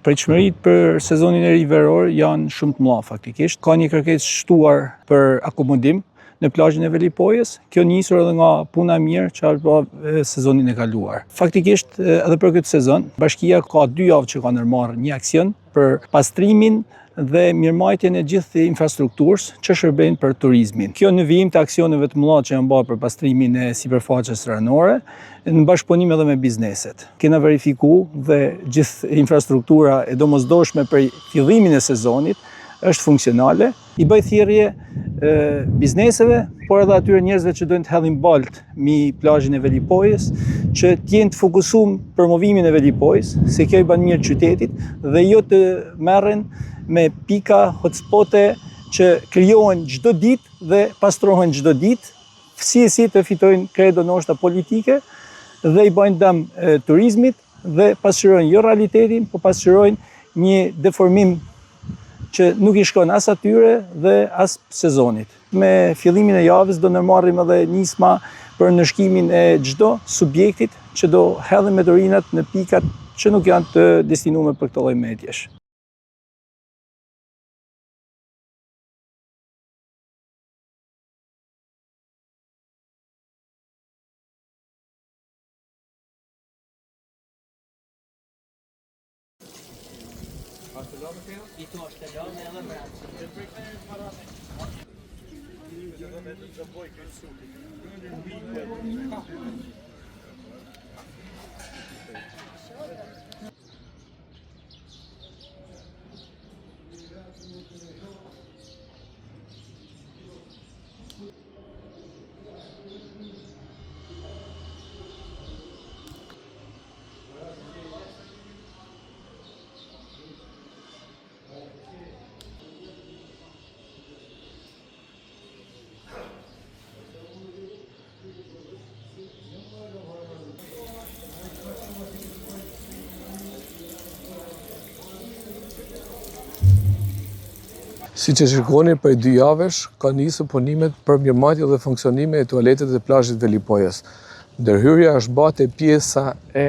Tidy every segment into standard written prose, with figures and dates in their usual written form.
Pritshmëritë për sezonin e ri veror janë shumë të mëdha faktikisht. Ka një kërkesë shtuar për akomodim në plazhin e Velipojës. Kjo nisur edhe nga puna e mirë që është bërë sezonin e kaluar. Faktikisht edhe për këtë sezon, bashkia ka 2 javë që ka ndërmarrë një aksion për pastrimin dhe mirëmbajtjen e gjithë infrastrukturës që shërbejnë për turizmin. Kjo në vijim të aksioneve të mëdha që janë bërë për pastrimin e sipërfaqes ranore, në bashkëpunim edhe me bizneset. Kena verifikuar dhe gjithë infrastruktura e domosdoshme për fillimin e sezonit është funksionale. I bëj thirrje bizneseve, por edhe atyre njerëzve që dojnë të hedhin balt mbi plazhin e Velipojës, që të jenë të fokusuar për promovimin e Velipojës, se kjo i bën mirë qytetit dhe jo të merren me pika hotspote që krijohen çdo ditë dhe pastrohen çdo ditë, si të fitojnë kredo ndoshta politike dhe i bëjnë dëm turizmit dhe pasqyrojnë jo realitetin, por pasqyrojnë një deformim që nuk i shkon as atyre dhe as sezonit. Me fillimin e javës do ndërmarrim edhe nisma për nënshkimin e çdo subjektit që do hedhin motorinat në pikat që nuk janë të destinuar për këtë lloj mjetjesh. Siç e shikoni, prej 2 javësh ka nisur punimet për mirëmbajtje dhe funksionime e tualetet dhe plazhit Velipojës. Ndërhyrja është bërë te pjesa e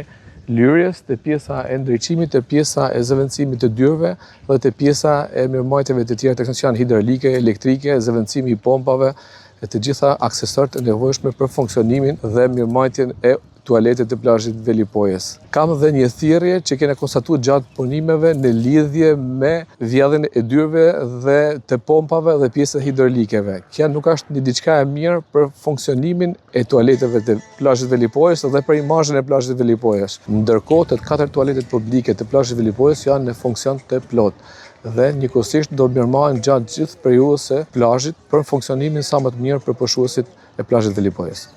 lyrjes, te pjesa e ndriçimit, te pjesa e zëvendësimit të dyrëve dhe te pjesa e mirëmbajtjeve të tjera tek janë hidraulike, elektrike, zëvendësimi i pompave e të gjitha aksesorët e nevojshme për funksionimin dhe mirëmbajtjen e tualetet të plazhit Velipojës. Kam edhe një thirrje që kena konstatuar gjatë punimeve në lidhje me vjedhjen e dyrëve dhe të pompave dhe pjesës hidraulikeve. Kjo nuk është një diçka e mirë për funksionimin e tualeteve të plazhit Velipojës dhe për imazhin e plazhit Velipojës. Ndërkohë, të 4 tualetet publike të plazhit Velipojës janë në funksion të plotë dhe njëkohësisht do mirëmarrin gjatë gjithë periudhës së plazhit për funksionimin sa më të mirë për pushuesit e plazhit Velipojës.